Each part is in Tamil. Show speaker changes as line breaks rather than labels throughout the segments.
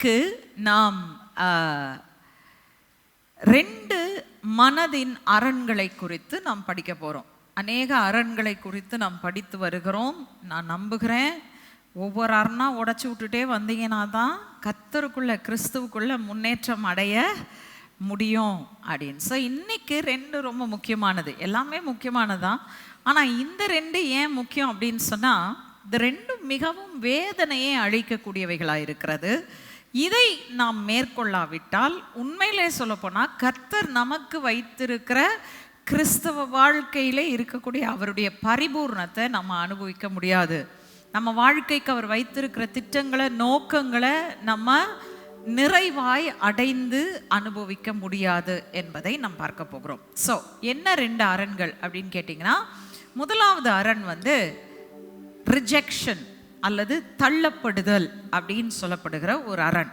இன்னைக்கு நாம் 2 மனதின் அரண்களை குறித்து நாம் படிக்க போகிறோம். அநேக அரண்களை குறித்து நாம் படித்து வருகிறோம். நான் நம்புகிறேன் ஒவ்வொரு அரணா உடச்சி விட்டுட்டே வந்தீங்கன்னா தான் கர்த்தருக்குள்ள கிறிஸ்துவுக்குள்ள முன்னேற்றம் அடைய முடியும் அப்படின்னு. ஸோ இன்னைக்கு 2 ரொம்ப முக்கியமானது. எல்லாமே முக்கியமானதான், ஆனால் இந்த 2 ஏன் முக்கியம் அப்படின்னு சொன்னால், இந்த 2 மிகவும் வேதனையை அழிக்கக்கூடியவைகளாக இருக்கிறது. இதை நாம் மேற்கொள்ளாவிட்டால் உண்மையிலே சொல்லப்போனால் கர்த்தர் நமக்கு வைத்திருக்கிற கிறிஸ்தவ வாழ்க்கையிலே இருக்கக்கூடிய அவருடைய பரிபூர்ணத்தை நம்ம அனுபவிக்க முடியாது. நம்ம வாழ்க்கைக்கு அவர் வைத்திருக்கிற திட்டங்களை, நோக்கங்களை நம்ம நிறைவாய் அடைந்து அனுபவிக்க முடியாது என்பதை நாம் பார்க்க போகிறோம். ஸோ என்ன 2 அரண்கள் அப்படின்னு கேட்டிங்கன்னா, முதலாவது அரண் ரிஜெக்ஷன் அல்லது தள்ளப்படுதல் அப்படின்னு சொல்லப்படுகிற ஒரு அரண்.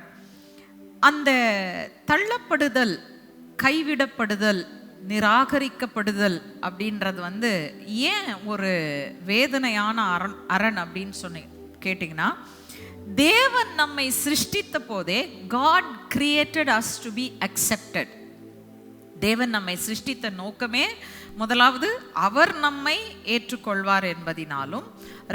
அந்த தள்ளப்படுதல், கைவிடப்படுதல், நிராகரிக்கப்படுதல் அப்படின்றது ஏன் ஒரு வேதனையான அரண் அப்படின்னு கேட்டிங்கன்னா, தேவன் நம்மை சிருஷ்டித்த போதே God created us to be accepted. தேவன் நம்மை சிருஷ்டித்த நோக்கமே முதலாவது அவர் நம்மை ஏற்றுக்கொள்வார் என்பதினாலும்,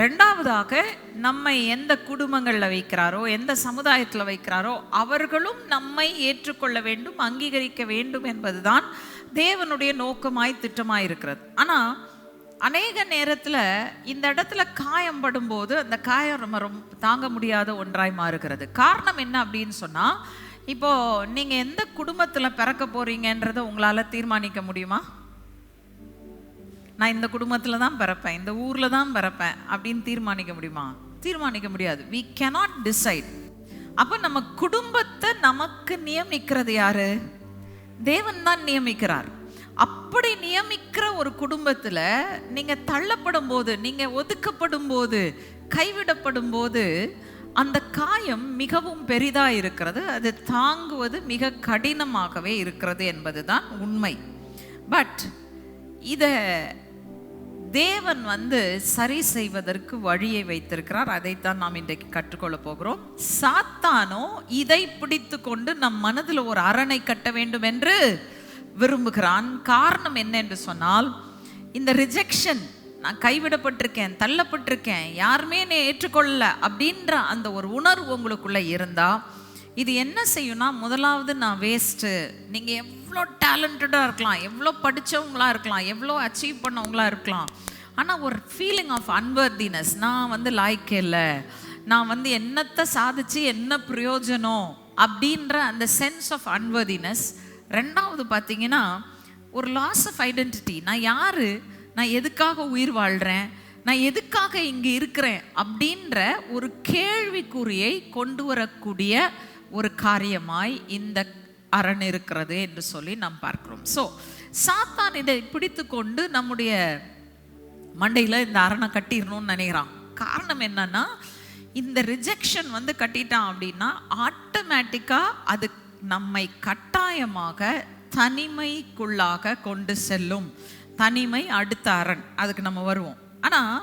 ரெண்டாவதாக நம்மை எந்த குடும்பங்களில் வைக்கிறாரோ, எந்த சமுதாயத்தில் வைக்கிறாரோ அவர்களும் நம்மை ஏற்றுக்கொள்ள வேண்டும், அங்கீகரிக்க வேண்டும் என்பதுதான் தேவனுடைய நோக்கமாய் திட்டமாய் இருக்கிறது. ஆனால் அநேக நேரத்தில் இந்த இடத்துல காயம் படும்போது அந்த காயம் ரொம்ப தாங்க முடியாத ஒன்றாய் மாறுகிறது. காரணம் என்ன அப்படின்னு சொன்னால், இப்போது நீங்கள் எந்த குடும்பத்தில் பிறக்க போகிறீங்கன்றதை உங்களால் தீர்மானிக்க முடியுமா? நான் இந்த குடும்பத்தில் தான் பிறப்பேன், இந்த ஊரில் தான் பிறப்பேன் அப்படின்னு தீர்மானிக்க முடியுமா? தீர்மானிக்க முடியாது. we cannot decide. அப்போ நம்ம குடும்பத்தை நமக்கு நியமிக்கிறது யாரு? தேவன் தான் நியமிக்கிறார். அப்படி நியமிக்கிற ஒரு குடும்பத்தில் நீங்கள் தள்ளப்படும் போது, நீங்கள் ஒதுக்கப்படும் போது, கைவிடப்படும் போது அந்த காயம் மிகவும் பெரிதாக இருக்கிறது. அது தாங்குவது மிக கடினமாகவே இருக்கிறது என்பது தான் உண்மை. பட் இதை தேவன் சரி செய்வதற்கு வழியை வைத்திருக்கிறார். அதைத்தான் நாம் இன்றைக்கு கற்றுக்கொள்ள போகிறோம். சாத்தானோ இதை பிடித்து கொண்டு நம் மனதில் ஒரு அரணை கட்ட வேண்டும் என்று விரும்புகிறான். காரணம் என்ன என்று சொன்னால், இந்த ரிஜெக்ஷன், நான் கைவிடப்பட்டிருக்கேன், தள்ளப்பட்டிருக்கேன், யாருமே என்னை ஏற்றுக்கொள்ளல அப்படின்ற அந்த ஒரு உணர்வு உங்களுக்குள்ள இருந்தா இது என்ன செய்யும்னா, முதலாவது நான் வேஸ்ட்டு. நீங்கள் எவ்வளோ டேலண்டடாக இருக்கலாம், எவ்வளோ படித்தவங்களாக இருக்கலாம், எவ்வளோ அச்சீவ் பண்ணவங்களாக இருக்கலாம், ஆனால் ஒரு ஃபீலிங் ஆஃப் அன்வர்தினஸ், நான் லாய்க்கு இல்லை, நான் என்னத்தை சாதிச்சு என்ன பிரயோஜனம் அப்படின்ற அந்த சென்ஸ் ஆஃப் அன்வர்தினஸ். ரெண்டாவது பார்த்தீங்கன்னா ஒரு லாஸ் ஆஃப் ஐடென்டிட்டி. நான் யார், நான் எதுக்காக உயிர் வாழ்கிறேன், நான் எதுக்காக இங்கே இருக்கிறேன் அப்படின்ற ஒரு கேள்விக்குறியை கொண்டு வரக்கூடிய ஒரு காரியமாய் இந்த அரண் இருக்கிறது என்று சொல்லி நாம் பார்க்கிறோம். ஸோ சாத்தான் இதை பிடித்து கொண்டு நம்முடைய மண்டையில் இந்த அரணை கட்டிடணும்னு நினைக்கிறான். காரணம் என்னன்னா, இந்த ரிஜெக்ஷன் கட்டிட்டான் அப்படின்னா ஆட்டோமேட்டிக்காக அது நம்மை கட்டாயமாக தனிமைக்குள்ளாக கொண்டு செல்லும். தனிமை அடுத்த அரண், அதுக்கு நம்ம வருவோம். ஆனால்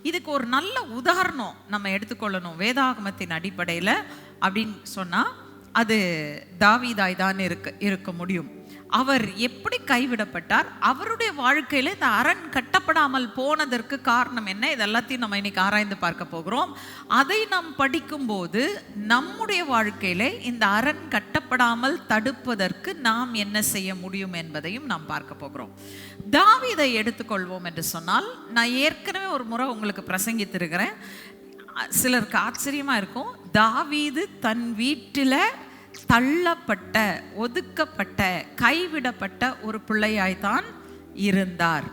இதுக்கு ஒரு நல்ல உதாரணம் நம்ம எடுத்துக்கொள்ளணும் வேதாகமத்தின் அடிப்படையில் அப்படின்னு சொன்னால், அது தாவீதாய் தான் இருக்க முடியும். அவர் எப்படி கைவிடப்பட்டார், அவருடைய வாழ்க்கையில் இந்த அரண் கட்டப்படாமல் போனதற்கு காரணம் என்ன, இதெல்லாத்தையும் நம்ம இன்னைக்கு ஆராய்ந்து பார்க்க போகிறோம். அதை நாம் படிக்கும்போது நம்முடைய வாழ்க்கையில இந்த அரண் கட்டப்படாமல் தடுப்பதற்கு நாம் என்ன செய்ய முடியும் என்பதையும் நாம் பார்க்க போகிறோம். தாவீதை எடுத்துக்கொள்வோம் என்று சொன்னால், நான் ஏற்கனவே ஒரு முறை உங்களுக்கு பிரசங்கித்திருக்கிறேன். சிலருக்கு ஆச்சரியமா இருக்கும். தாவீது தன் வீட்டில் தள்ளப்பட்ட, ஒதுக்கப்பட்ட, கைவிடப்பட்ட ஒரு பிள்ளையாய்த்தான் இருந்தார்.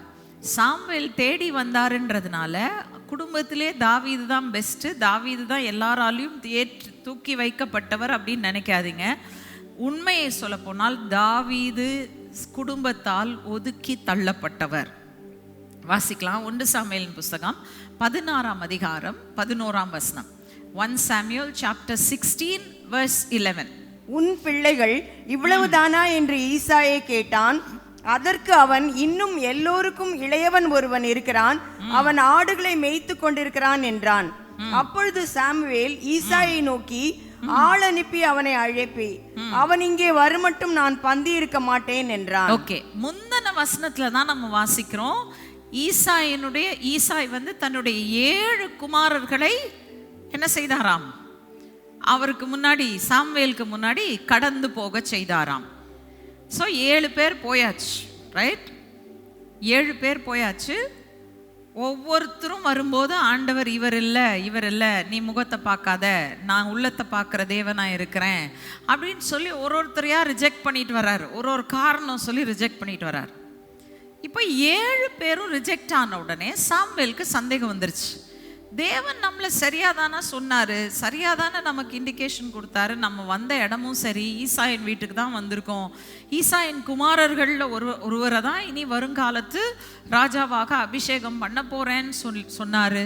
சாமுவேல் தேடி வந்தாருன்றதுனால குடும்பத்திலே தாவீது தான் பெஸ்ட்டு, தாவீது தான் எல்லாராலையும் தூக்கி வைக்கப்பட்டவர் அப்படின்னு நினைக்காதீங்க. உண்மையை சொல்ல போனால் தாவீது குடும்பத்தால் ஒதுக்கி தள்ளப்பட்டவர். வாசிக்கலாம் 1 சாமுவேலின் புஸ்தகம் 16ஆம் அதிகாரம் 11ஆம் வசனம். 1 Samuel chapter 16 verse 11.
உன் பிள்ளைகள் இவ்வளவுதானா என்று ஈசாயை கேட்டான். அதற்கு அவன், இன்னும் எல்லோருக்கும் இளையவன் ஒருவன் இருக்கிறான், அவன் ஆடுகளை மேய்த்து கொண்டிருக்கிறான் என்றான். அப்பொழுது சாமுவேல் ஈசாயை நோக்கி, ஆள் அனுப்பி அவனை அழைப்பி, அவன் இங்கே வருமட்டும் நான் பந்தி இருக்க மாட்டேன் என்றான்.
ஓகே, முந்தின வசனத்துல தான் நம்ம வாசிக்கிறோம், ஈசாய் வந்து தன்னுடைய 7 குமாரர்களை என்ன செய்தாராம்? அவருக்கு முன்னாடி, சாமுவேலுக்கு முன்னாடி கடந்து போக செய்தாராம். ஸோ 7 பேர் போயாச்சு, ரைட்? 7 பேர் போயாச்சு. ஒவ்வொருத்தரும் வரும்போது ஆண்டவர் இவர் இல்லை, நீ முகத்தை பார்க்காத, நான் உள்ளத்தை பார்க்குற தேவனாக இருக்கிறேன் அப்படின்னு சொல்லி ஒருத்தரையா ரிஜெக்ட் பண்ணிட்டு வர்றாரு. ஒரு காரணம் சொல்லி ரிஜெக்ட் பண்ணிட்டு வர்றாரு. இப்போ 7 பேரும் ரிஜெக்ட் ஆன உடனே சாமுவேலுக்கு சந்தேகம் வந்துருச்சு. தேவன் நம்மளை சரியாதானா சொன்னார், சரியாதானே நமக்கு இண்டிகேஷன் கொடுத்தாரு, நம்ம வந்த இடமும் சரி, ஈசாயின் வீட்டுக்கு தான் வந்திருக்கோம், ஈசாயின் குமாரர்களில் ஒருவரை தான் இனி வருங்காலத்து ராஜாவாக அபிஷேகம் பண்ண போகிறேன்னு சொன்னார்.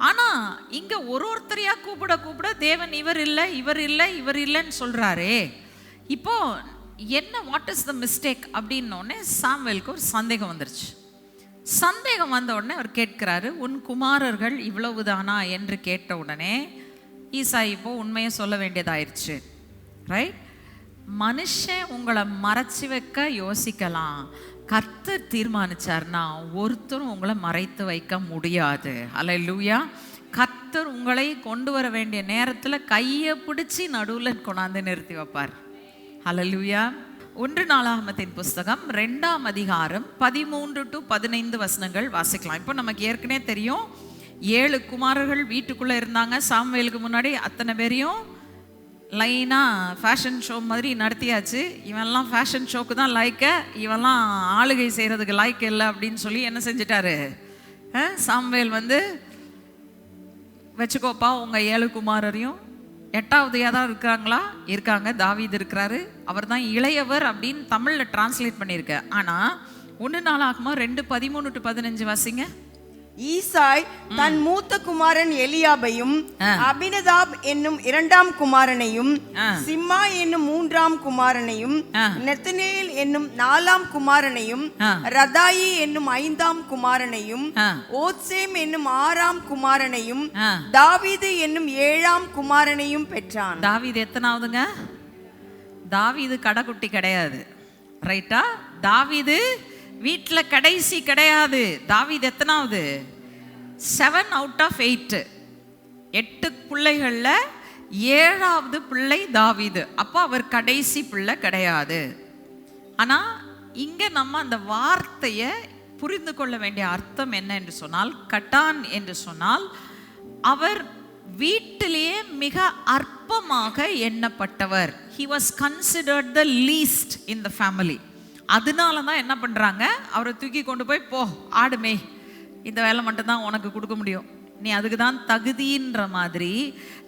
ஆனால் இங்கே ஒருத்தரையா கூப்பிட தேவன் இவர் இல்லைன்னு சொல்கிறாரே. இப்போ என்ன, வாட் இஸ் த மிஸ்டேக் அப்படின்னோடனே சாமுவேலுக்கு ஒரு சந்தேகம் வந்துருச்சு. சந்தேகம் வந்த உடனே அவர் கேட்கிறாரு, உன் குமாரர்கள் இவ்வளவுதானா என்று கேட்ட உடனே ஈசாய் இப்போ உண்மையை சொல்ல வேண்டியதாயிருச்சு, ரைட்? மனுஷன் உங்களை மறைச்சி வைக்க யோசிக்கலாம், கர்த்தர் தீர்மானிச்சார்னா ஒருத்தரும் உங்களை மறைத்து வைக்க முடியாது. அல்லேலூயா. கர்த்தர் உங்களை கொண்டு வர வேண்டிய நேரத்தில் கையை பிடிச்சி நடுவில் கொண்டாந்து நிறுத்தி வைப்பார். அல்லேலூயா. 1 நாளாகமத்தின் புஸ்தகம் 2ஆம் அதிகாரம் 13 to 15 வசனங்கள் வாசிக்கலாம். இப்போ நமக்கு ஏற்கனவே தெரியும், 7 குமாரர்கள் வீட்டுக்குள்ளே இருந்தாங்க. சாமுவேலுக்கு முன்னாடி அத்தனை பேரையும் லைனாக ஃபேஷன் ஷோ மாதிரி நடத்தியாச்சு. இவன்லாம் ஃபேஷன் ஷோக்கு தான் லாய்க்க, இவன்லாம் ஆளுகை செய்கிறதுக்கு லாய்க்க இல்லை அப்படின்னு சொல்லி என்ன செஞ்சிட்டாரு சாமுவேல் வந்து, வச்சுக்கோப்பா உங்கள் 7 குமாரரையும். 8வது யாராவது இருக்காங்க, தாவீது இருக்கிறாரு, அவர் தான் இளையவர் அப்படின்னு தமிழில் டிரான்ஸ்லேட் பண்ணியிருக்க. ஆனால் 1 நாளாகமோ 2:13 to 15 வாசிங்க.
ஈசாய் தன் மூத்த குமாரன் எலியாபையும், அபினதாப் என்னும் 2ஆம் குமாரனையும், சிம்மா என்னும் 3ஆம் குமாரனையும், நெத்தனேல் என்னும் 4ஆம் குமாரனையும், ரதாயி என்னும் 5ஆம் குமாரனையும், ஓத்சேம் என்னும் 6ஆம் குமாரனையும், தாவீது என்னும் 7ஆம் குமாரனையும் பெற்றான்.
தாவீது எத்தனாவதுங்க? தாவீது கடைக்குட்டி கிடையாது, ரைட்டா? தாவீது வீட்டில் கடைசி கிடையாது. தாவீது எத்தனாவது? 7 out of 8. 8 பிள்ளைகளில் 7வது பிள்ளை தாவீது. அப்போ அவர் கடைசி பிள்ளை கிடையாது. ஆனால் இங்கே நம்ம அந்த வார்த்தையை புரிந்து கொள்ள வேண்டிய அர்த்தம் என்ன என்று சொன்னால், கட்டான் என்று சொன்னால் அவர் வீட்டிலேயே மிக அற்பமாக எண்ணப்பட்டவர். He was considered the least in the family. அதனால தான் என்ன பண்ணுறாங்க, அவரை தூக்கி கொண்டு போய், போ ஆடுமே, இந்த வேலை மட்டும்தான் உனக்கு கொடுக்க முடியும், நீ அதுக்கு தான் தகுதின்ற மாதிரி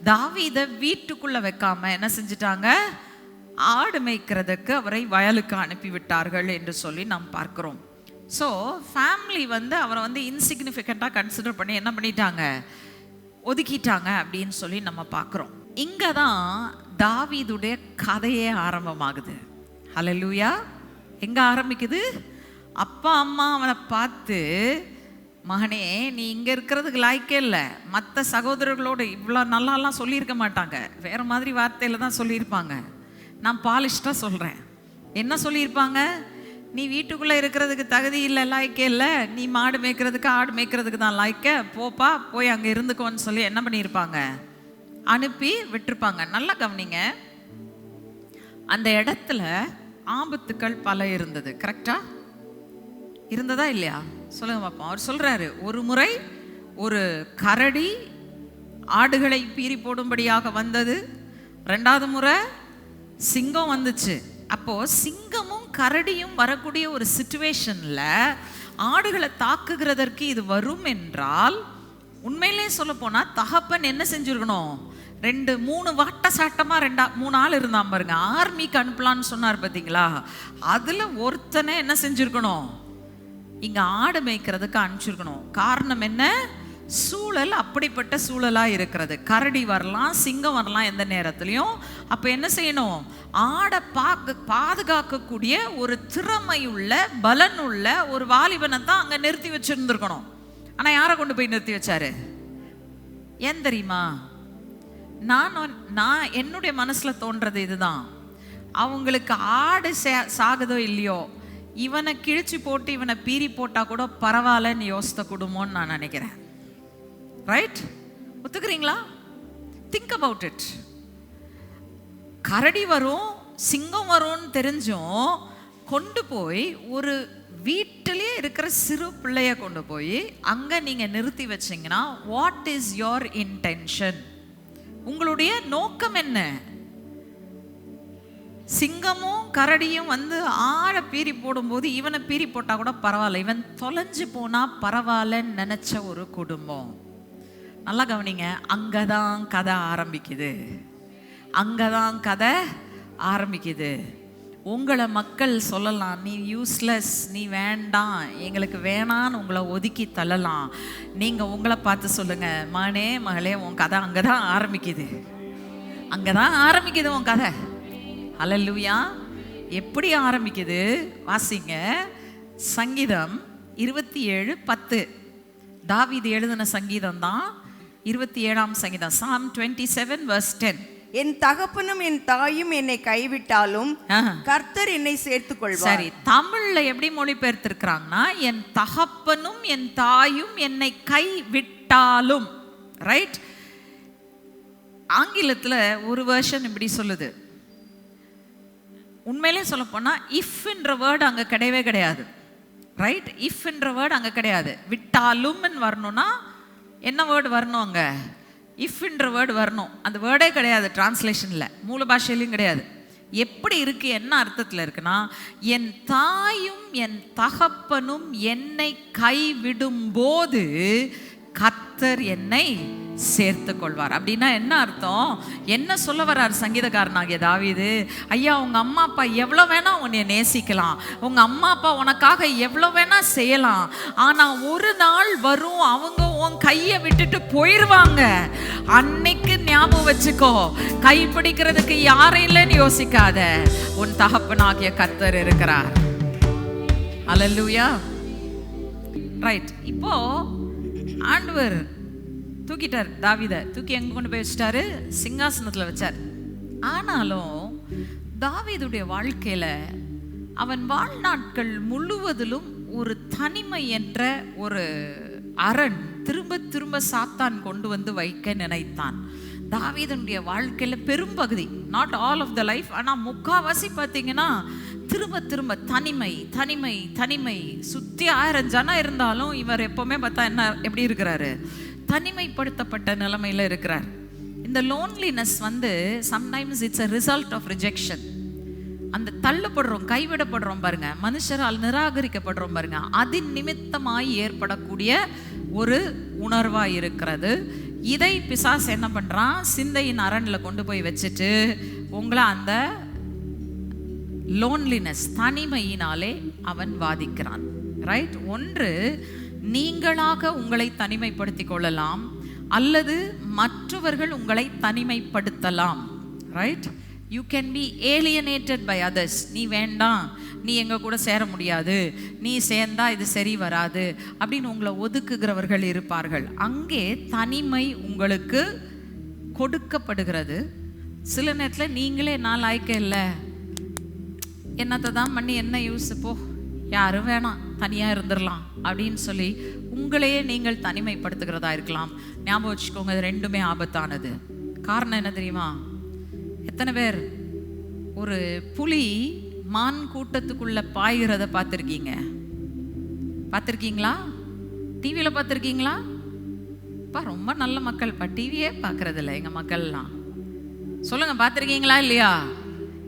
தாவீதை வீட்டுக்குள்ளே வைக்காம என்ன செஞ்சிட்டாங்க, ஆடு மேய்க்கிறதுக்கு அவரை வயலுக்கு அனுப்பிவிட்டார்கள் என்று சொல்லி நாம் பார்க்குறோம். ஸோ ஃபேமிலி வந்து அவரை வந்து இன்சிக்னிஃபிகண்ட்டாக கன்சிடர் பண்ணி என்ன பண்ணிட்டாங்க, ஒதுக்கிட்டாங்க அப்படின்னு சொல்லி நம்ம பார்க்குறோம். இங்கே தான் தாவீதுடைய கதையே ஆரம்பமாகுது. ஹல்லேலூயா. எங்கே ஆரம்பிக்குது? அப்பா அம்மா அவனை பார்த்து, மகனே நீ இங்கே இருக்கிறதுக்கு லாய்க்கே இல்லை, மற்ற சகோதரர்களோடு இவ்வளோ நல்லாலாம் சொல்லியிருக்க மாட்டாங்க, வேறு மாதிரி வார்த்தையில் தான் சொல்லியிருப்பாங்க. நான் பாலிஷ்டாக சொல்கிறேன். என்ன சொல்லியிருப்பாங்க? நீ வீட்டுக்குள்ளே இருக்கிறதுக்கு தகுதி இல்லை, லாய்க்கே இல்லை, நீ மாடு மேய்க்கிறதுக்கு ஆடு மேய்க்கிறதுக்கு தான் லாய்க்க, போப்பா போய் அங்கே இருந்துக்கோன்னு சொல்லி என்ன பண்ணியிருப்பாங்க, அனுப்பி விட்டுருப்பாங்க. நல்லா கவனிங்க, அந்த இடத்துல ஆபத்துக்கள் பல இருந்தது. கரெக்டா இருந்ததா இல்லையா? சொல்லுங்க பாப்போம். அவர் சொல்றாரு, ஒரு முறை ஒரு கரடி ஆடுகளை பீறி போடும்படியாக வந்தது. 2வது முறை சிங்கம் வந்துச்சு. அப்போ சிங்கமும் கரடியும் வரக்கூடிய ஒரு சிச்சுவேஷன்ல ஆடுகளை தாக்குகிறதற்கு இது வரும் என்றால், உண்மையிலே சொல்ல போனா தகப்பன் என்ன செஞ்சிருக்கணும், 2-3 வாட்ட சாட்டமா 2-3 ஆள் இருந்தான் பாருங்க, ஆர்மிக்கு அனுப்பலான்னு சொன்னார் பார்த்தீங்களா, அதுல ஒருத்தனை என்ன செஞ்சிருக்கணும், இங்க ஆடு மேய்க்கிறதுக்கு அனுப்பிச்சிருக்கணும். காரணம் என்ன? சூழல் அப்படிப்பட்ட சூழலா இருக்கிறது. கரடி வரலாம், சிங்கம் வரலாம் எந்த நேரத்திலையும். அப்ப என்ன செய்யணும், ஆடை பாதுகாக்கக்கூடிய ஒரு திறமையுள்ள பலனுள்ள ஒரு வாலிபனை தான் அங்க நிறுத்தி வச்சிருந்துருக்கணும். ஆனா யாரை கொண்டு போய் நிறுத்தி வச்சாரு? ஏன் தெரியுமா? நான் என்னுடைய மனசுல தோன்றது இதுதான். அவங்களுக்கு ஆடு சாகுதோ இல்லையோ, இவனை கிழிச்சு போட்டு இவனை பீறி போட்டா கூட பரவாயில்லன்னு யோசித்த குடும்பம்னு நான் நினைக்கிறேன். ரைட்? ஒத்துக்கிறீங்களா? Think about it. கரடி வரும், சிங்கம் வரும்னு தெரிஞ்சும் கொண்டு போய் ஒரு வீட்டிலே இருக்கிற சிறு பிள்ளைய கொண்டு போய் அங்க நீங்க நிறுத்தி வச்சீங்கன்னா, வாட் இஸ் யோர் இன்டென்ஷன்? உங்களுடைய நோக்கம் என்ன? சிங்கமும் கரடியும் வந்து ஆழ பீறி போடும்போது இவனை பீறி போட்டா கூட பரவாயில்ல, இவன் தொலைஞ்சு போனா பரவாயில்லன்னு நினைச்ச ஒரு குடும்பம். நல்லா கவனிங்க, அங்கதான் கதை ஆரம்பிக்குது. அங்கதான் கதை ஆரம்பிக்குது. உங்களை மக்கள் சொல்லலாம், நீ யூஸ்லெஸ், நீ வேண்டாம், எங்களுக்கு வேணான்னு உங்களை ஒதுக்கி தள்ளலாம். நீங்க உங்களை பார்த்து சொல்லுங்க, மகனே மகளே, உன் கதை அங்கதான் ஆரம்பிக்குது. அங்கதான் ஆரம்பிக்குது உன் கதை. ஹல்லேலூயா. எப்படி ஆரம்பிக்குது? வாசிங்க. சங்கீதம் 27:10. தாவீது எழுதின சங்கீதம் தான் 27ஆம் சங்கீதம். Psalm 27:10.
என் தகப்பனும் என் தாயும் என்னை கைவிட்டாலும் கர்த்தர் என்னை சேர்த்துக் கொள்வார்.
சரி, தமிழ்ல எப்படி மொழிபெயர்த்திருக்கிறாங்கன்னா, என் தகப்பனும் என் தாயும் என்னை கைவிட்டாலும். ரைட்? ஆங்கிலத்துல ஒரு வெர்ஷன் இப்படி சொல்லுது. உண்மையிலே சொல்ல போனா இஃப்ன்ற வேர்டு அங்க கிடையவே கிடையாது. ரைட்? இஃப்ன்ற வேர்டு அங்க கிடையாது. விட்டாலும் வரணும்னா என்ன வேர்டு வரணும்? அங்க இஃப்ன்ற வேர்டு வரணும். அந்த வேர்டே கிடையாது டிரான்ஸ்லேஷன்ல, மூல பாஷையிலும் கிடையாது. எப்படி இருக்கு, என்ன அர்த்தத்தில் இருக்குன்னா, என் தாயும் என் தகப்பனும் என்னை கைவிடும் போது கர்த்தர் என்னை சேர்த்து கொள்வார். அப்படின்னா என்ன அர்த்தம்? என்ன சொல்ல வர்றார் சங்கீதக்காரனாகிய தாவீது? ஐயா, உங்க அம்மா அப்பா எவ்வளோ வேணா உன்னை நேசிக்கலாம், உங்க அம்மா அப்பா உனக்காக எவ்வளோ வேணா செய்யலாம், ஆனா ஒரு நாள் வரும் அவங்க உன் கையை விட்டுட்டு போயிடுவாங்க. அன்னைக்கு ஞாபகம் வச்சுக்கோ, கை பிடிக்கிறதுக்கு யாரும் இல்லைன்னு யோசிக்காத, உன் தகப்பனாகிய கர்த்தர் இருக்கிறார். ஹல்லேலூயா. ரைட்? இப்போ ஆண்டவர் தூக்கிட்டார் தாவீதை. தூக்கி எங்க கொண்டு போய் வச்சிட்டாரு? சிங்காசனத்துல வச்சார். ஆனாலும் தாவீதுடைய வாழ்க்கையில அவன் வாழ்நாட்கள் முழுவதிலும் ஒரு தனிமை என்ற ஒரு அரண் திரும்ப திரும்ப சாத்தான் கொண்டு வந்து வைக்க நினைத்தான். தாவீதுடைய வாழ்க்கையில பெரும்பகுதி, not all of the life, ஆனா முக்காவாசி பார்த்தீங்கன்னா திரும்ப திரும்ப தனிமை தனிமை தனிமை. சுத்தி 1000 ஜனம் இருந்தாலும் இவர் எப்பவுமே பார்த்தா என்ன, எப்படி இருக்கிறாரு? தனிமைப்படுத்தப்பட்ட நிலைமையில இருக்கிறார். இந்த லோன்லினஸ் வந்து sometimes it's a result of rejection. அந்த தள்ளப்படுறோம், கைவிடப்படுறோம் பாருங்க, மனுஷரால் நிராகரிக்கப்படுறோம் பாருங்க, அதின் நிமித்தமாய் ஏற்படக்கூடிய ஒரு உணர்வா இருக்கிறது. இதை பிசாசு என்ன பண்றான்? சிந்தையின் அரண்ல கொண்டு போய் வச்சுட்டு உங்களை அந்த லோன்லினஸ், தனிமையினாலே அவன் வாதிக்கிறான். ரைட்? ஒன்று, நீங்களாக உங்களை தனிமைப்படுத்திக் கொள்ளலாம், அல்லது மற்றவர்கள் உங்களை தனிமைப்படுத்தலாம். Right? You can be alienated by others. நீ வேண்டாம், நீ எங்க கூட சேர முடியாது, நீ சேர்ந்தா இது சரி வராது அப்படின்னு உங்களை ஒதுக்குகிறவர்கள் இருப்பார்கள். அங்கே தனிமை உங்களுக்கு கொடுக்கப்படுகிறது. சில நேரத்தில் நீங்களே நான் லாய்க்க இல்லை, என்னத்தை தான் பண்ணி என்ன யூஸ், போ யாரும் வேணாம், தனியாக இருந்துடலாம் அப்படின்னு சொல்லி உங்களையே நீங்கள் தனிமைப்படுத்துகிறதா இருக்கலாம். ஞாபகம் வச்சுக்கோங்க, இது ரெண்டுமே ஆபத்தானது. காரணம் என்ன தெரியுமா? எத்தனை பேர் ஒரு புலி மான் கூட்டத்துக்குள்ள பாய்கிறத பார்த்துருக்கீங்க? பார்த்துருக்கீங்களா? டிவியில் பார்த்துருக்கீங்களா? பா ரொம்ப நல்ல மக்கள் பா, டிவியே பார்க்கறது இல்லை எங்கள் மக்கள்லாம். சொல்லுங்க, பார்த்துருக்கீங்களா இல்லையா?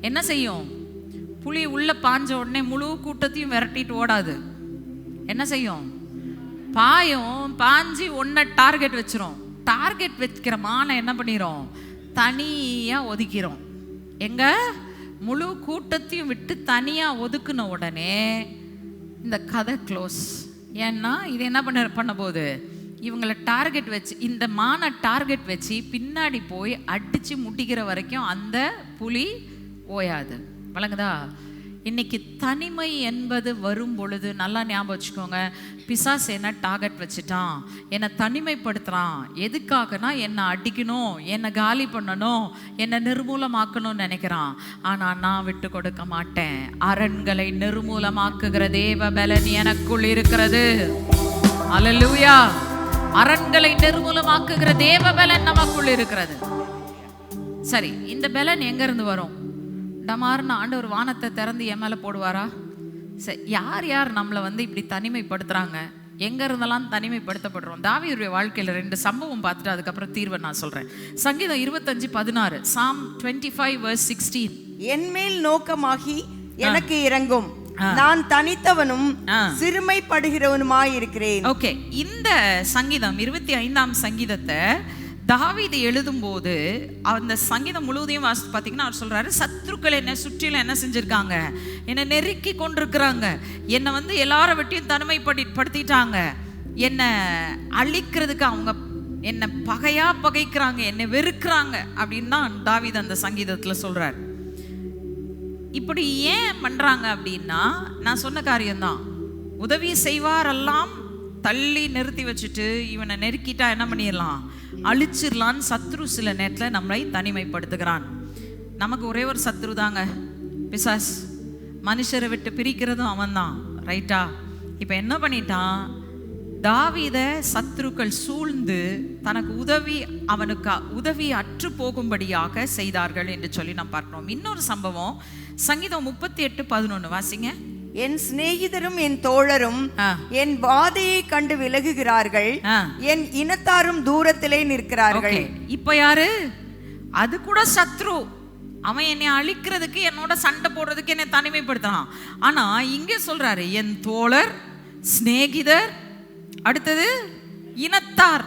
என்ன செய்யும்? புலி உள்ள பாஞ்ச உடனே முழு கூட்டத்தையும் விரட்டிட்டு ஓடாது. என்ன செய்யும்? பாயும், பாஞ்சி ஒன்றை டார்கெட் வச்சிரும். டார்கெட் வைக்கிற மானை என்ன பண்ணிரும்? தனியாக ஒதுக்கிறோம். எங்க முழு கூட்டத்தையும் விட்டு தனியாக ஒதுக்குன உடனே இந்த கதை க்ளோஸ். ஏன்னா இது என்ன பண்ண போகுது? இவங்களை டார்கெட் வச்சு, இந்த மானை டார்கெட் வச்சு பின்னாடி போய் அடித்து முட்டிக்கிற வரைக்கும் அந்த புலி ஓயாது. வழங்குதா? இன்னைக்கு தனிமை என்பது வரும் பொழுது நல்லா ஞாபகம் வச்சுக்கோங்க, பிசாசு என்ன டார்கெட் வச்சுட்டான், என்னை தனிமைப்படுத்துறான். எதுக்காகனா என்னை அடிக்கணும், என்னை காலி பண்ணணும், என்னை நிர்மூலமாக்கணும்னு நினைக்கிறான். ஆனால் நான் விட்டு கொடுக்க மாட்டேன். அரண்களை நிர்மூலமாக்குகிற தேவ பலன் எனக்குள் இருக்கிறது. அல்லேலூயா. அரண்களை நிர்மூலமாக்குகிற தேவ பலன் நமக்குள் இருக்கிறது. சரி, இந்த பலன் எங்க இருந்து வரும்? டமார்னு ஆண்டவர் வானத்தை திறந்து என் மேல போடுவாரா? சரி, யார் யார் நம்மளை இப்படி தனிமைப்படுத்துறாங்க, எங்க இருந்தெல்லாம் தனிமைப்படுத்தப்படுறோம்? தாவீதுடைய வாழ்க்கையில 2 சம்பவம் பார்த்துட்டு அதுக்கப்புறம் தீர்வை நான் சொல்றேன். சங்கீதம் 25:16, Psalm 25:16.
என் மேல் நோக்கமாகி எனக்கு இறங்கும், நான் தனித்தவனும் சிறுமைப்படுகிறவனுமாய் இருக்கிறேன்.
ஓகே, இந்த சங்கீதம் 25ஆம் சங்கீதத்தை தாவீது எழுதும்போது அந்த சங்கீதம் முழுவதையும் வாசித்து பார்த்தீங்கன்னா அவர் சொல்றாரு, சத்துருக்கள் என்னை சுற்றிலும் என்ன செஞ்சிருக்காங்க, என்னை நெருக்கி கொண்டிருக்கிறாங்க, என்னை எல்லார வெட்டியும் தனிமைப்படுத்திட்டாங்க, என்னை அழிக்கிறதுக்கு அவங்க என்னை பகையா பகைக்கிறாங்க, என்னை வெறுக்கிறாங்க அப்படின்னு தான் தாவீது அந்த சங்கீதத்தில் சொல்றாரு. இப்படி ஏன் பண்றாங்க அப்படின்னா, நான் சொன்ன காரியம்தான். உதவி செய்வாரெல்லாம் தள்ளி நிறுத்தி வச்சுட்டு இவனை நெருக்கிட்டா என்ன பண்ணிடலாம், அழிச்சிடலான்னு சத்ரு சில நேரத்தில் நம்மளை தனிமைப்படுத்துகிறான். நமக்கு ஒரே ஒரு சத்ரு தாங்க, பிசாஸ். மனுஷரை விட்டு பிரிக்கிறதும் அவன் தான், ரைட்டா? இப்போ என்ன பண்ணிட்டான், தாவீத சத்ருக்கள் சூழ்ந்து தனக்கு அவனுக்கு உதவி அற்று போகும்படியாக செய்தார்கள் என்று சொல்லி நாம் பார்க்கிறோம். இன்னொரு சம்பவம் சங்கீதம் 38:11 வாசிங்க.
என் சிநேகிதரும் என் தோழரும் என் வாதையை கண்டு விலகுகிறார்கள், என் இனத்தாரும் தூரத்திலே நிற்கிறார்கள்.
இப்ப யாரு? அது கூட சத்ரு. அவன் என்னை அழிக்கிறதுக்கு, என்னோட சண்டை போடுறதுக்கு என்னை தனிமைப்படுத்தலாம். ஆனா இங்கே சொல்றாரு, என் தோழர், சிநேகிதர், அடுத்தது இனத்தார்.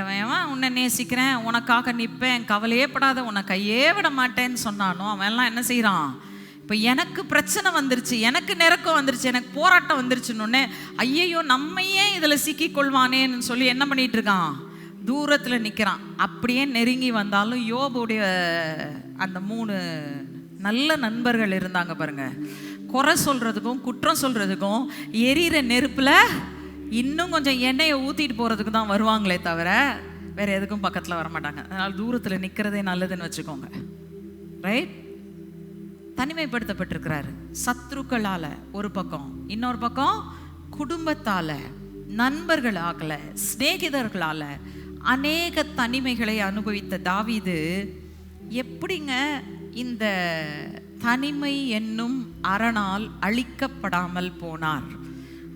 எவன் உன்னை நேசிக்கிறேன், உனக்காக நிற்பேன், கவலையே படாத, உன்னை கையே விட மாட்டேன்னு சொன்னானோ அவன்லாம் என்ன செய்யறான்? இப்போ எனக்கு பிரச்சனை வந்துருச்சு, எனக்கு நெருக்கம் வந்துருச்சு, எனக்கு போராட்டம் வந்துருச்சுன்னு ஐயையோ நம்மையே இதில் சிக்கிக்கொள்வானேன்னு சொல்லி என்ன பண்ணிட்டு இருக்கான்? தூரத்தில் நிற்கிறான். அப்படியே நெருங்கி வந்தாலும் யோபுடைய அந்த 3 நல்ல நண்பர்கள் இருந்தாங்க பாருங்க. குறை சொல்றதுக்கும் குற்றம் சொல்றதுக்கும் எரியிற நெருப்பில் இன்னும் கொஞ்சம் எண்ணெயை ஊற்றிட்டு போகிறதுக்கு தான் வருவாங்களே தவிர வேற எதுக்கும் பக்கத்தில் வரமாட்டாங்க. அதனால் தூரத்தில் நிற்கிறதே நல்லதுன்னு வச்சுக்கோங்க, ரைட்? தனிமைப்படுத்தப்பட்டிருக்கிறாரு சத்ருக்களால ஒரு பக்கம், இன்னொரு பக்கம் குடும்பத்தால, நண்பர்களால, சிநேகிதர்களால அநேக தனிமைகளை அனுபவித்த தாவீது எப்படிங்க இந்த தனிமை என்னும் அரணால் அழிக்கப்படாமல் போனார்?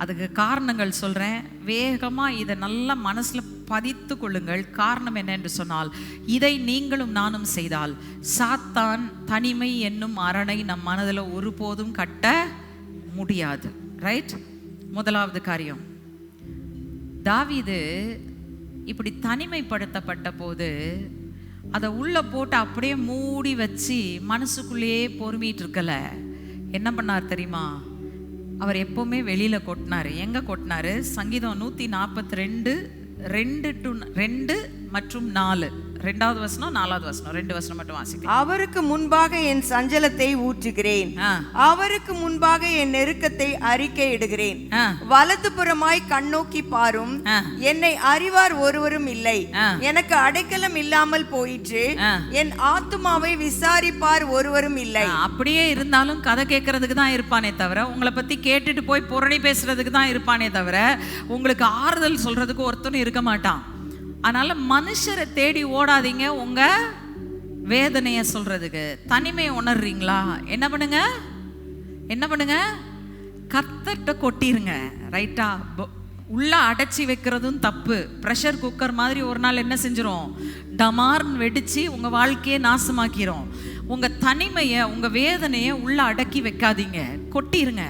அதுக்கு காரணங்கள் சொல்கிறேன், வேகமாக இதை நல்லா மனசில் பதித்து கொள்ளுங்கள். காரணம் என்னென்று சொன்னால், இதை நீங்களும் நானும் செய்தால் சாத்தான் தனிமை என்னும் அரணை நம் மனதில் ஒருபோதும் கட்ட முடியாது, ரைட்? முதலாவது காரியம், தாவீது இப்படி தனிமைப்படுத்தப்பட்ட போது அதை உள்ள போட்டு அப்படியே மூடி வச்சு மனசுக்குள்ளேயே பொறுமிட்டு இருக்கல. என்ன பண்ணார் தெரியுமா? அவர் எப்பவுமே வெளியில கொட்டினாரு. எங்க கொட்டினாரு? சங்கீதம் 142:2 மற்றும் 4, 2வது வசனம் 4வது வசனம், 2 வசனம் மட்டும் வாசிக்கிறேன்.
அவருக்கு முன்பாக என் சஞ்சலத்தை ஊற்றுகிறேன், அவருக்கு முன்பாக என் நெருக்கத்தை அறிக்கையிடுகிறேன். வலதுபுறமாய் கண்ணோக்கி பாரும், என்னை அறிவார் ஒருவரும் இல்லை. எனக்கு அடைக்கலம் இல்லாமல் போயிற்று, என் ஆத்துமாவை விசாரிப்பார் ஒருவரும் இல்லை. அப்படியே இருந்தாலும் கதை கேட்கறதுக்கு தான் இருப்பானே தவிர, உங்களை பத்தி கேட்டுட்டு போய் புரணி பேசுறதுக்கு தான் இருப்பானே தவிர உங்களுக்கு ஆறுதல் சொல்றதுக்கு ஒருத்தனும் இருக்க மாட்டான். அதனால மனுஷரை தேடி ஓடாதீங்க உங்க வேதனைய சொல்றதுக்கு. தனிமையை உணர்றீங்களா? என்ன பண்ணுங்க? கர்த்தர்ட்ட கொட்டிருங்க, ரைட்டா? உள்ள அடைச்சி வைக்கிறதும் தப்பு. ப்ரெஷர் குக்கர் மாதிரி ஒரு நாள் என்ன செஞ்சிரும்? டமார்னு வெடிச்சு உங்க வாழ்க்கையை நாசமாக்கிறோம். உங்க தனிமையை, உங்க வேதனையை உள்ள அடக்கி வைக்காதீங்க, கொட்டிருங்க.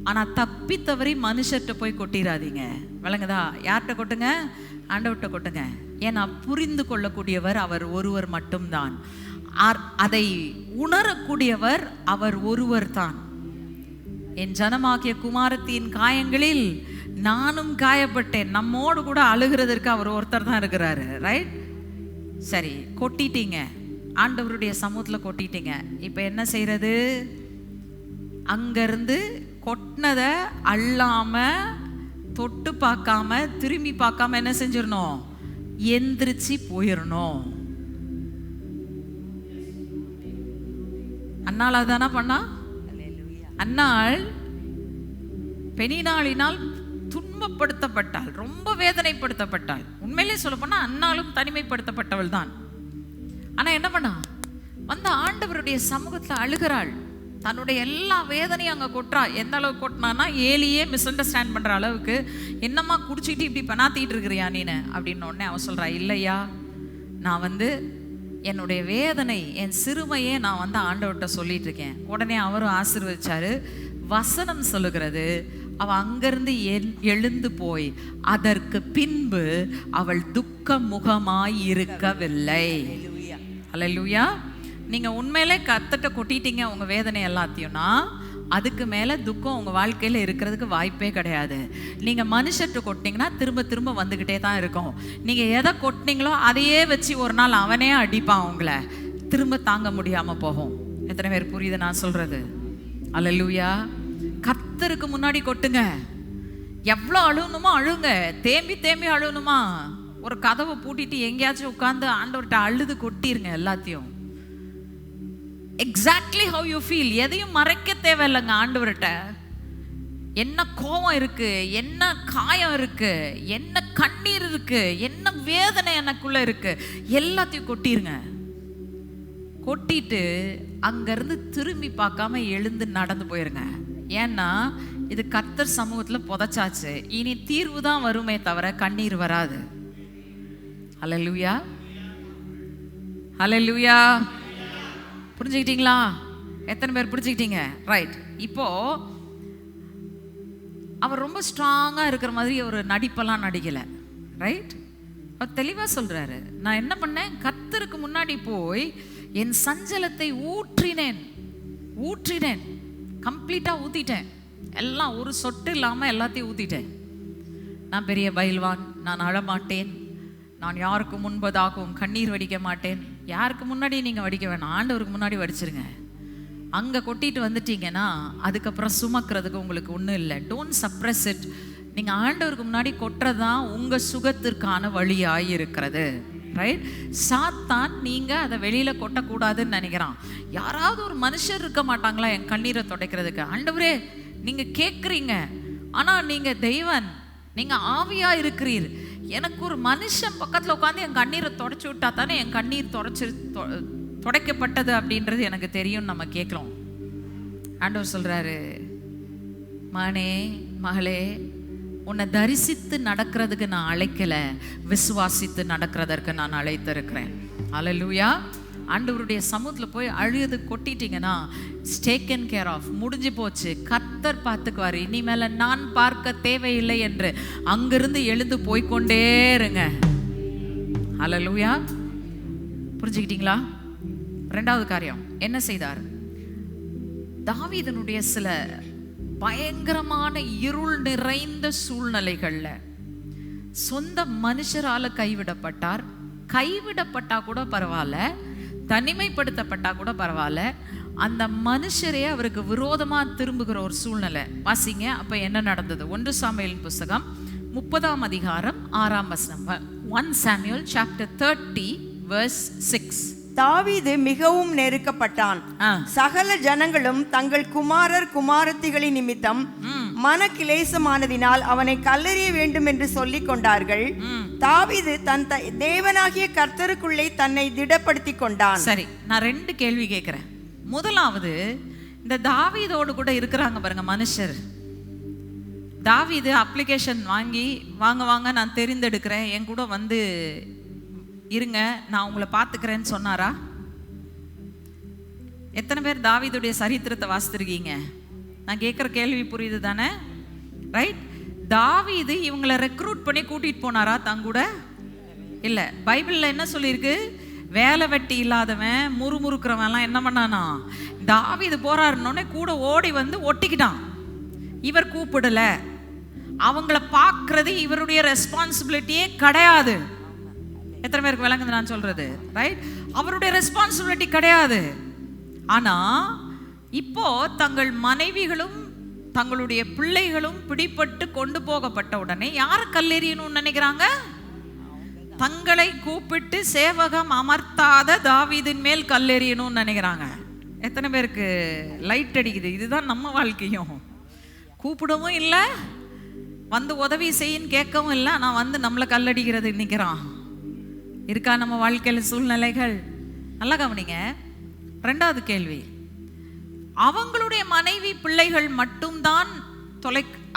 ஆனா தப்பி தவறி மனுஷர்கிட்ட போய் கொட்டிடாதீங்க, விளங்குதா? யார்கிட்ட கொட்டுங்க? ஆண்டவர்கிட்ட கொட்டுங்க. ஏன்னா புரிந்து கொள்ளக்கூடியவர் அவர் ஒருவர் மட்டும்தான். அதை உணரக்கூடியவர் அவர் ஒருவர் தான். என் ஜனமாகிய குமாரத்தின் காயங்களில் நானும் காயப்பட்டேன். நம்மோடு கூட அழுகிறதற்கு அவர் ஒருத்தர் தான் இருக்கிறாரு, ரைட்? சரி, கொட்டிட்டீங்க.
ஆண்டவருடைய சமூகத்துல கொட்டிட்டீங்க. இப்ப என்ன செய்யறது? அங்கிருந்து கொட்டினத அள்ளாம, தொட்டு பார்க்காம, திரும்பி பார்க்காம என்ன செஞ்சிடணும்? எந்திரிச்சு போயிடணும். அன்னாள் அதானா பண்ணா? அன்னாள் பெனினாளினால் துன்பப்படுத்தப்பட்டாள், ரொம்ப வேதனைப்படுத்தப்பட்டாள். உண்மையிலே சொல்ல போனா அன்னாலும் தனிமைப்படுத்தப்பட்டவள் தான். ஆனா என்ன பண்ணா? வந்து ஆண்டவருடைய சமூகத்துல அழுகிறாள். தன்னுடைய எல்லா வேதனையும் அங்க கொட்டுறா. எந்த அளவுக்கு கொட்டினான்னா, ஏலியே மிஸ் அண்டர்ஸ்டாண்ட் பண்ற அளவுக்கு, என்னம்மா குடிச்சிட்டு இப்படி பெனாத்திட்டு இருக்கிறியா நீனு அப்படின்னு உடனே அவன் சொல்றா, இல்லையா, நான் வந்து என்னுடைய வேதனை, என் சிறுமையே நான் வந்து ஆண்டவர்கிட்ட சொல்லிட்டு இருக்கேன். உடனே அவரும் ஆசீர்வதிச்சாரு. வசனம் சொல்லுகிறது, அவ அங்கிருந்து எழுந்து போய் அதற்கு பின்பு அவள் துக்க முகமாய் இருக்கவில்லை. அல்லேலூயா. நீங்க உண்மையிலே கர்த்தர்ட்ட கொட்டிட்டீங்க உங்க வேதனை எல்லாத்தையும்னா, அதுக்கு மேல துக்கம் உங்க வாழ்க்கையில இருக்கிறதுக்கு வாய்ப்பே கிடையாது. நீங்க மனுஷர்கிட்ட கொட்டினீங்கன்னா திரும்ப திரும்ப வந்துகிட்டே தான் இருக்கும். நீங்க எதை கொட்டினீங்களோ அதையே வச்சு ஒரு நாள் அவனே அடிப்பான், உங்களை திரும்ப தாங்க முடியாம போகும். எத்தனை பேர் புரியுது நான் சொல்றது? அல்லேலூயா. கர்த்தருக்கு முன்னாடி கொட்டுங்க. எவ்வளோ அழுகணுமோ அழுங்க, தேம்பி தேம்பி அழுகணுமா, ஒரு கதவை பூட்டிட்டு எங்கேயாச்சும் உட்காந்து ஆண்டவர்கிட்ட அழுது கொட்டிருங்க எல்லாத்தையும். Exactly how you feel. எதையும் மறைக்க தேவையில்லைங்க ஆண்டவர்கிட்ட. என்ன கோபம் இருக்கு, என்ன காயம் இருக்கு, என்ன கண்ணீர் இருக்கு, என்ன வேதனை எனக்குள்ள இருக்கு, எல்லாத்தையும் கொட்டிருங்க. கொட்டிட்டு அங்கிருந்து திரும்பி பார்க்காம எழுந்து நடந்து போயிருங்க. ஏன்னா இது கர்த்தர் சமூகத்துல புதைச்சாச்சு. இனி தீர்வு தான் வருமே தவிர கண்ணீர் வராது. ஹல்லேலூயா, ஹல்லேலூயா. புரிஞ்சுக்கிட்டீங்களா? எத்தனை பேர் புரிஞ்சுக்கிட்டீங்க? ரைட். இப்போ அவர் ரொம்ப ஸ்ட்ராங்கா இருக்கிற மாதிரி ஒரு நடிப்பெல்லாம் நடிக்கல. ரைட். அவர் தெளிவா சொல்றாரு, நான் என்ன பண்ணேன்? கர்த்தருக்கு முன்னாடி போய் என் சஞ்சலத்தை ஊற்றினேன், கம்ப்ளீட்டா ஊத்திட்டேன். எல்லாம் ஒரு சொட்டு இல்லாம எல்லாத்தையும் ஊத்திட்டேன். நான் பெரிய பயில்வான், நான் அழமாட்டேன், நான் யாருக்கு முன்பதாகவும் கண்ணீர் வடிக்க மாட்டேன். யாருக்கு முன்னாடி நீங்க வடிக்க வேணாம், ஆண்டவருக்கு முன்னாடி வடிச்சிருங்க. அங்க கொட்டிட்டு வந்துட்டீங்கன்னா அதுக்கப்புறம் சுமக்கிறதுக்கு உங்களுக்கு ஒன்றும் இல்லை. Don't suppress it. நீங்க ஆண்டவருக்கு முன்னாடி கொட்டுறதுதான் உங்க சுகத்திற்கான வழியாய் இருக்கிறது. ரைட். சாத்தான் நீங்க அதை வெளியில கொட்டக்கூடாதுன்னு நினைக்கிறான். யாராவது ஒரு மனுஷர் இருக்க மாட்டாங்களா என் கண்ணீரை துடைக்கிறதுக்கு? ஆண்டவரே, நீங்க கேட்குறீங்க, ஆனா நீங்க தெய்வன், நீங்க ஆவியா இருக்கிறீர். எனக்கு ஒரு மனுஷன் பக்கத்துல உட்காந்து என் கண்ணீரை தொடச்சி விட்டா தானே என் கண்ணீர் துடைக்கப்பட்டது அப்படின்றது எனக்கு தெரியும். நம்ம கேட்குறோம். ஆண்டவர் சொல்றாரு, மகனே, மகளே, உன்னை தரிசித்து நடக்கிறதுக்கு நான் அழைக்கல, விசுவாசித்து நடக்கிறதற்கு நான் அழைத்திருக்கிறேன். அல்லேலூயா. ஆண்டவருடைய சமூகத்துல போய் அழுது கொட்டிட்டீங்கன்னா இட்ஸ் டேக்கன் கேர் ஆஃப், முடிஞ்சு போச்சு. கர்த்தர் பார்த்துக்குவார். இனிமேல நான் பார்க்க தேவையில்லை என்று அங்கிருந்து எழுந்து போய்கொண்டே இருங்க. அல்லேலூயா. புரிஞ்சுக்கிட்டீங்களா? ரெண்டாவது காரியம் என்ன செய்தார்? தாவீதனுடைய சில பயங்கரமான இருள் நிறைந்த சூழ்நிலைகள்ல சொந்த மனுஷரால கைவிடப்பட்டார். கைவிடப்பட்டா கூட பரவாயில்ல, தனிமைப்படுத்தப்பட்டா கூட பரவாயில்ல, அந்த மனுஷரே அவருக்கு விரோதமா திரும்புகிற ஒரு சூழ்நிலை. வாசிங்க அப்ப என்ன நடந்தது? 1 சாமுவேலின் புஸ்தகம் 30ஆம் அதிகாரம் 6ஆம் வசனம். 1 Samuel chapter 30 verse 6.
தாவீது மிகவும் நெருக்கப்பட்டான். சகல ஜனங்களும் தங்கள் குமாரர் குமாரத்திகளின் நிமித்தம் மன கிளேசமானதினால் அவனை கல்லெறிய வேண்டும் என்று சொல்லிக் கொண்டார்கள். தாவீது தன் தேவனாகிய கர்த்தருக்குள்ளே தன்னை திடப்படுத்தி கொண்டான்.
சரி, நான் 2 கேள்வி கேட்கிறேன். முதலாவது, இந்த தாவீதோடு கூட இருக்கிறாங்க பாருங்க மனுஷர். தாவீது அப்ளிகேஷன் வாங்கி, வாங்க நான் தெரிந்தெடுக்கிறேன், என் கூட வந்து இருங்க, நான் உங்களை பார்த்துக்கிறேன்னு சொன்னாரா? எத்தனை பேர் தாவீதுடைய சரித்திரத்தை வாசித்திருக்கீங்க? நான் கேட்குற கேள்வி புரியுது தானே? ரைட். தாவீது இவங்களை ரெக்ரூட் பண்ணி கூட்டிட்டு போனாரா தங்கூட? இல்லை. பைபிளில் என்ன சொல்லியிருக்கு? வேலை வெட்டி இல்லாதவன், முறுமுறுக்கிறவன்லாம் என்ன பண்ணானா, தாவீது போறாருன்னொன்னே கூட ஓடி வந்து ஒட்டிக்கிட்டான். இவர் கூப்பிடல. அவங்கள பார்க்கறது இவருடைய ரெஸ்பான்சிபிலிட்டியே கிடையாது. எத்தனை பேருக்கு விளங்குது நான் சொல்றது? ரைட்? அவருடைய ரெஸ்பான்சிபிலிட்டி கிடையாது. ஆனா இப்போ தங்கள் மனைவிகளும் தங்களுடைய பிள்ளைகளும் பிடிபட்டு கொண்டு போகப்பட்ட உடனே யார் கல்லெறியணும்னு நினைக்கிறாங்க? தங்களை கூப்பிட்டு சேவகம் அமர்த்தாத தாவீதின் மேல் கல்லெறியணும்னு நினைக்கிறாங்க. எத்தனை பேருக்கு லைட் அடிக்குது? இதுதான் நம்ம வாழ்க்கையும். கூப்பிடவும் இல்லை, வந்து உதவி செய்யின்னு கேட்கவும் இல்லை, நான் வந்து நம்மளை கல்லடிக்கிறது நிற்கிறான். இருக்கா நம்ம வாழ்க்கையில் சூழ்நிலைகள்? நல்லா கவனிங்க. ரெண்டாவது கேள்வி, அவங்களுடைய மனைவி பிள்ளைகள் மட்டும்தான்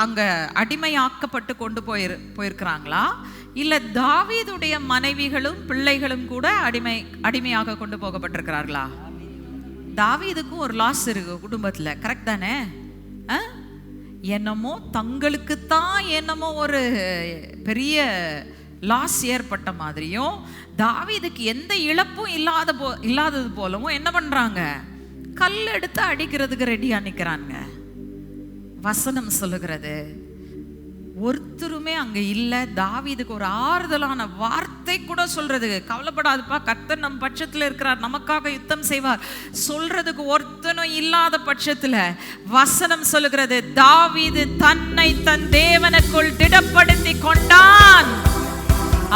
அங்க அடிமையாக்கப்பட்டு கொண்டு போயிருக்கிறாங்களா, இல்ல தாவீதுடைய மனைவிகளும் பிள்ளைகளும் கூட அடிமையாக கொண்டு போகப்பட்டிருக்கிறார்களா? தாவீதுக்கும் ஒரு லாஸ் இருக்கு குடும்பத்துல, கரெக்ட் தானே? என்னமோ தங்களுக்குத்தான் என்னமோ ஒரு பெரிய லாஸ் ஏற்பட்ட மாதிரியும், தாவீதுக்கு எந்த இழப்பும் இல்லாதது போலவும் என்ன பண்றாங்க? கல் எடுத்து அடிக்கிறதுக்கு ரெடியா நிக்கிறாங்க. வசனம் சொல்லுகிறது ஒருத்தருமே அங்க இல்ல. தாவீதுக்கு ஒரு ஆறுதலான வார்த்தை கூட சொல்றதுக்கு, கவலைப்படாதுப்பா, கர்த்தர் நம் பட்சத்துல இருக்கிறார், நமக்காக யுத்தம் செய்வார் சொல்றதுக்கு ஒருத்தனும் இல்லாத பட்சத்துல வசனம் சொல்லுகிறது, தாவீது தன்னை தன் தேவனுக்குள் திடப்படுத்தி கொண்டான்.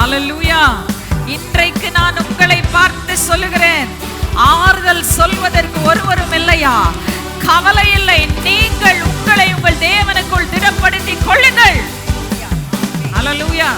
அல்லேலூயா. இன்றைக்கு நான் உங்களை பார்த்து சொல்லுகிறேன், ஆறுதல் சொல்வதற்கு ஒருவரும் இல்லையா? கவலை இல்லை, நீங்கள் உங்களை உங்கள் தேவனுக்குள் திடப்படுத்திக் கொள்ளுங்கள். அல்லேலூயா.